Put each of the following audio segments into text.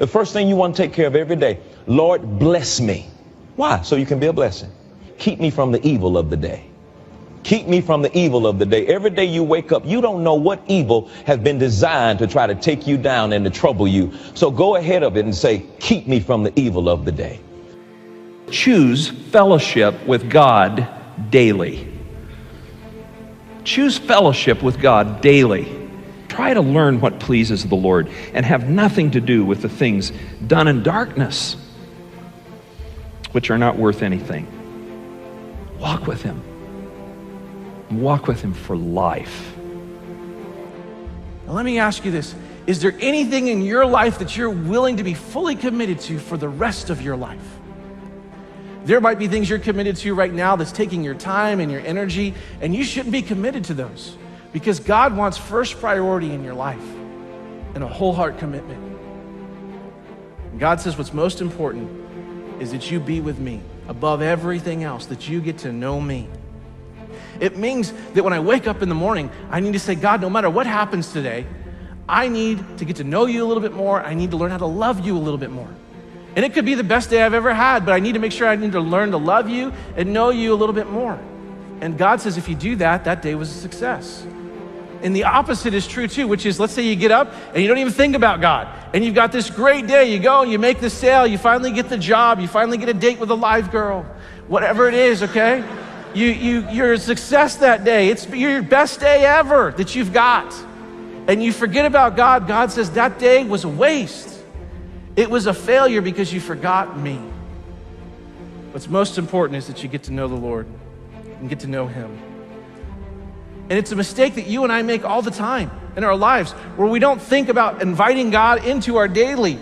The first thing you want to take care of every day, Lord, bless me. Why? So you can be a blessing. Keep me from the evil of the day. Keep me from the evil of the day. Every day you wake up, you don't know what evil has been designed to try to take you down and to trouble you. So go ahead of it and say, keep me from the evil of the day. Choose fellowship with God daily. Choose fellowship with God daily. Try to learn what pleases the Lord and have nothing to do with the things done in darkness, which are not worth anything. Walk with Him. Walk with Him for life. Now let me ask you this. Is there anything in your life that you're willing to be fully committed to for the rest of your life? There might be things you're committed to right now that's taking your time and your energy, and you shouldn't be committed to those because God wants first priority in your life and a whole heart commitment. And God says what's most important is that you be with me above everything else, that you get to know me. It means that when I wake up in the morning, I need to say, God, no matter what happens today, I need to get to know you a little bit more. I need to learn how to love you a little bit more. And it could be the best day I've ever had, but I need to make sure I need to learn to love you and know you a little bit more. And God says, if you do that, that day was a success. And the opposite is true too, which is, let's say you get up and you don't even think about God. And you've got this great day. You go and you make the sale. You finally get the job. You finally get a date with a live girl. Whatever it is, okay? You're a success that day. It's your best day ever that you've got. And you forget about God. God says that day was a waste. It was a failure because you forgot me. What's most important is that you get to know the Lord and get to know Him. And it's a mistake that you and I make all the time in our lives where we don't think about inviting God into our daily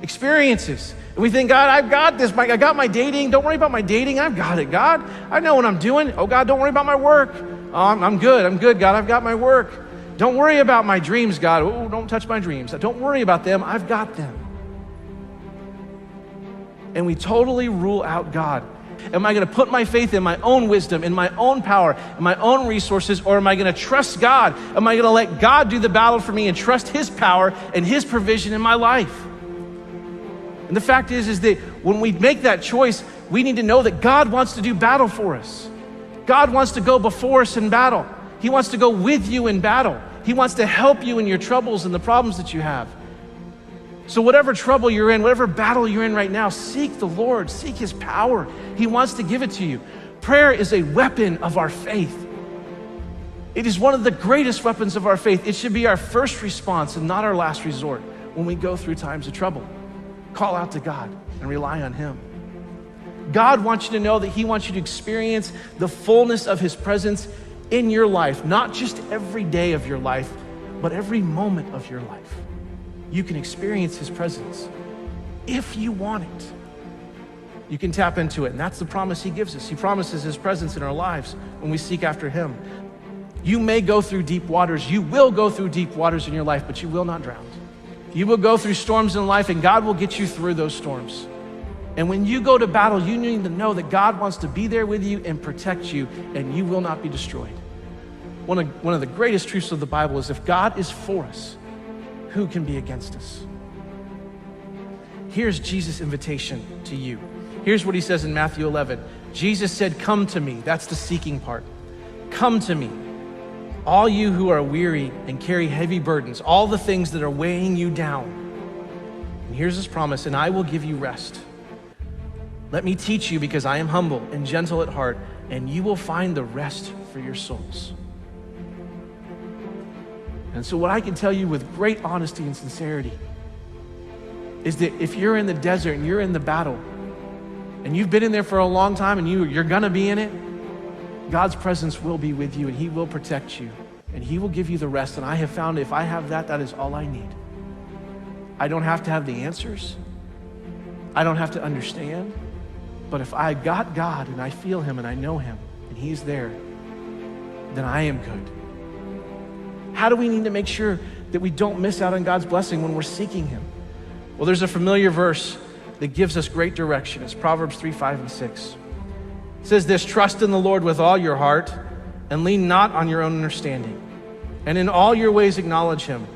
experiences. And we think, God, I've got this. I got my dating. Don't worry about my dating. I've got it, God. I know what I'm doing. Oh, God, don't worry about my work. Oh, I'm good. I'm good, God. I've got my work. Don't worry about my dreams, God. Oh, don't touch my dreams. Don't worry about them. I've got them. And we totally rule out God. Am I going to put my faith in my own wisdom, in my own power, in my own resources, or am I going to trust God? Am I going to let God do the battle for me and trust His power and His provision in my life? And the fact is that when we make that choice, we need to know that God wants to do battle for us. God wants to go before us in battle. He wants to go with you in battle. He wants to help you in your troubles and the problems that you have. So whatever trouble you're in, whatever battle you're in right now, seek the Lord, seek His power. He wants to give it to you. Prayer is a weapon of our faith. It is one of the greatest weapons of our faith. It should be our first response and not our last resort when we go through times of trouble. Call out to God and rely on Him. God wants you to know that He wants you to experience the fullness of His presence in your life, not just every day of your life, but every moment of your life. You can experience His presence if you want it. You can tap into it, and that's the promise He gives us. He promises His presence in our lives when we seek after Him. You may go through deep waters. You will go through deep waters in your life, but you will not drown. You will go through storms in life, and God will get you through those storms. And when you go to battle, you need to know that God wants to be there with you and protect you, and you will not be destroyed. One of the greatest truths of the Bible is if God is for us, who can be against us? Here's Jesus' invitation to you. Here's what He says in Matthew 11. Jesus said, come to me. That's the seeking part. Come to me, all you who are weary and carry heavy burdens, all the things that are weighing you down. And here's His promise, and I will give you rest. Let me teach you because I am humble and gentle at heart, and you will find the rest for your souls. And so what I can tell you with great honesty and sincerity is that if you're in the desert and you're in the battle, and you've been in there for a long time and you're gonna be in it, God's presence will be with you and He will protect you and He will give you the rest. And I have found if I have that, that is all I need. I don't have to have the answers. I don't have to understand. But if I got God and I feel Him and I know Him and He's there, then I am good. How do we need to make sure that we don't miss out on God's blessing when we're seeking Him? Well, there's a familiar verse that gives us great direction. It's Proverbs 3, 5, and 6. It says this, trust in the Lord with all your heart and lean not on your own understanding. And in all your ways acknowledge Him,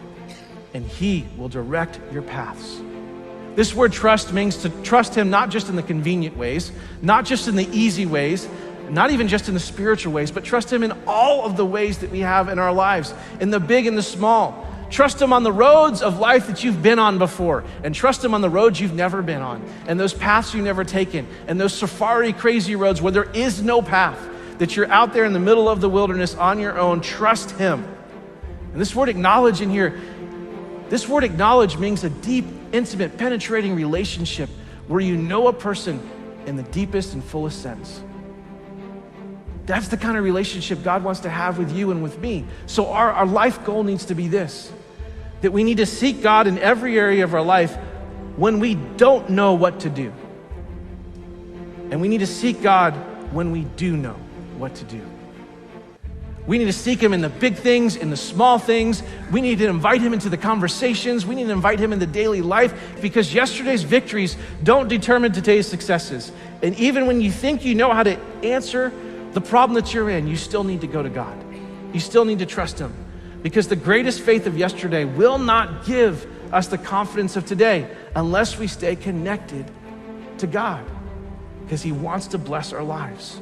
and He will direct your paths. This word trust means to trust him not just in the convenient ways, not just in the easy ways, not even just in the spiritual ways, but trust him in all of the ways that we have in our lives, in the big and the small. Trust him on the roads of life that you've been on before, and trust him on the roads you've never been on, and those paths you've never taken, and those safari crazy roads where there is no path, that you're out there in the middle of the wilderness on your own. Trust him. And this word acknowledge in here, this word acknowledge means a deep, intimate, penetrating relationship where you know a person in the deepest and fullest sense. That's the kind of relationship God wants to have with you and with me. So our life goal needs to be this, that we need to seek God in every area of our life when we don't know what to do. And we need to seek God when we do know what to do. We need to seek him in the big things, in the small things. We need to invite him into the conversations. We need to invite him into daily life, because yesterday's victories don't determine today's successes. And even when you think you know how to answer the problem that you're in, you still need to go to God. You still need to trust him, because the greatest faith of yesterday will not give us the confidence of today unless we stay connected to God, because he wants to bless our lives.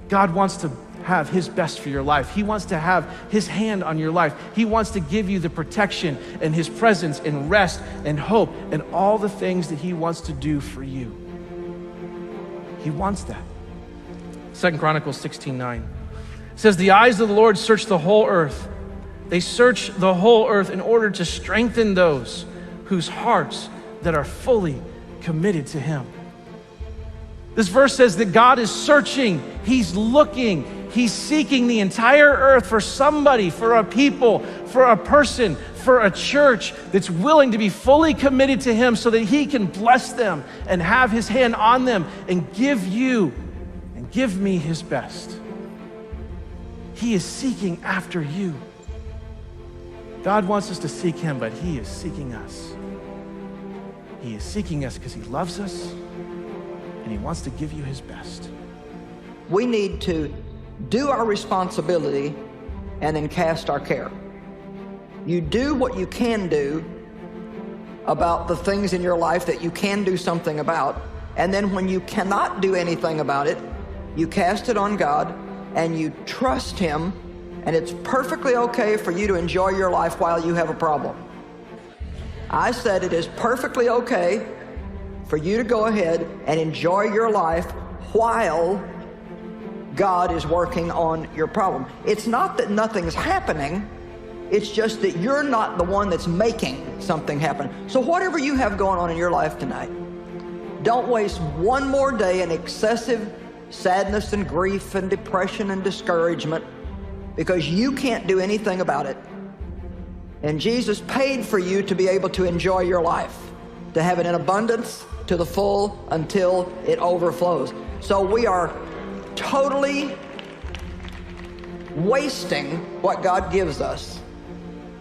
God wants to have his best for your life. He wants to have his hand on your life. He wants to give you the protection and his presence and rest and hope and all the things that he wants to do for you. He wants that. 2 Chronicles 16:9 says, the eyes of the Lord search the whole earth. They search the whole earth in order to strengthen those whose hearts that are fully committed to him. This verse says that God is searching, he's looking, he's seeking the entire earth for somebody, for a people, for a person, for a church that's willing to be fully committed to him so that he can bless them and have his hand on them and give you and give me his best. He is seeking after you. God wants us to seek him, but he is seeking us. He is seeking us because he loves us and he wants to give you his best. We need to do our responsibility and then cast our care. You do what you can do about the things in your life that you can do something about, and then when you cannot do anything about it, you cast it on God and you trust him, and it's perfectly okay for you to enjoy your life while you have a problem. I said it is perfectly okay for you to go ahead and enjoy your life while God is working on your problem. It's not that nothing's happening, it's just that you're not the one that's making something happen. So whatever you have going on in your life tonight, don't waste one more day in excessive sadness and grief and depression and discouragement because you can't do anything about it. And Jesus paid for you to be able to enjoy your life, to have it in abundance, to the full, until it overflows. So we are totally wasting what God gives us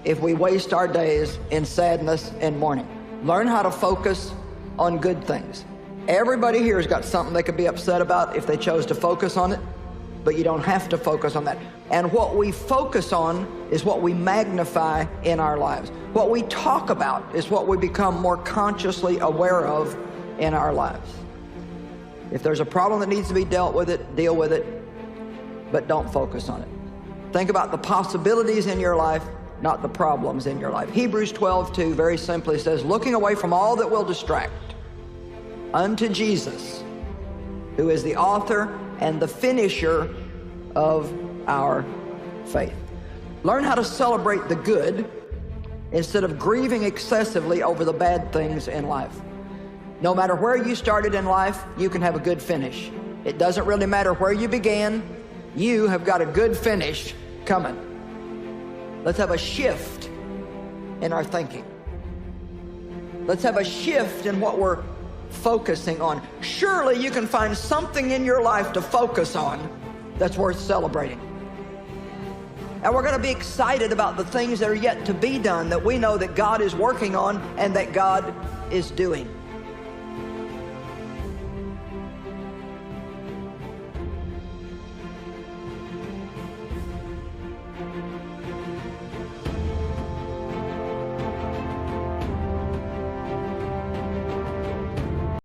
if we waste our days in sadness and mourning. Learn how to focus on good things. Everybody here has got something they could be upset about if they chose to focus on it, but you don't have to focus on that. And what we focus on is what we magnify in our lives. What we talk about is what we become more consciously aware of in our lives. If there's a problem that needs to be dealt with it, deal with it, but don't focus on it. Think about the possibilities in your life, not the problems in your life. Hebrews 12:2 very simply says, looking away from all that will distract unto Jesus, who is the author and the finisher of our faith. Learn how to celebrate the good instead of grieving excessively over the bad things in life. No matter where you started in life, you can have a good finish. It doesn't really matter where you began, you have got a good finish coming. Let's have a shift in our thinking. Let's have a shift in what we're focusing on. Surely you can find something in your life to focus on that's worth celebrating. And we're going to be excited about the things that are yet to be done, that we know that God is working on and that God is doing.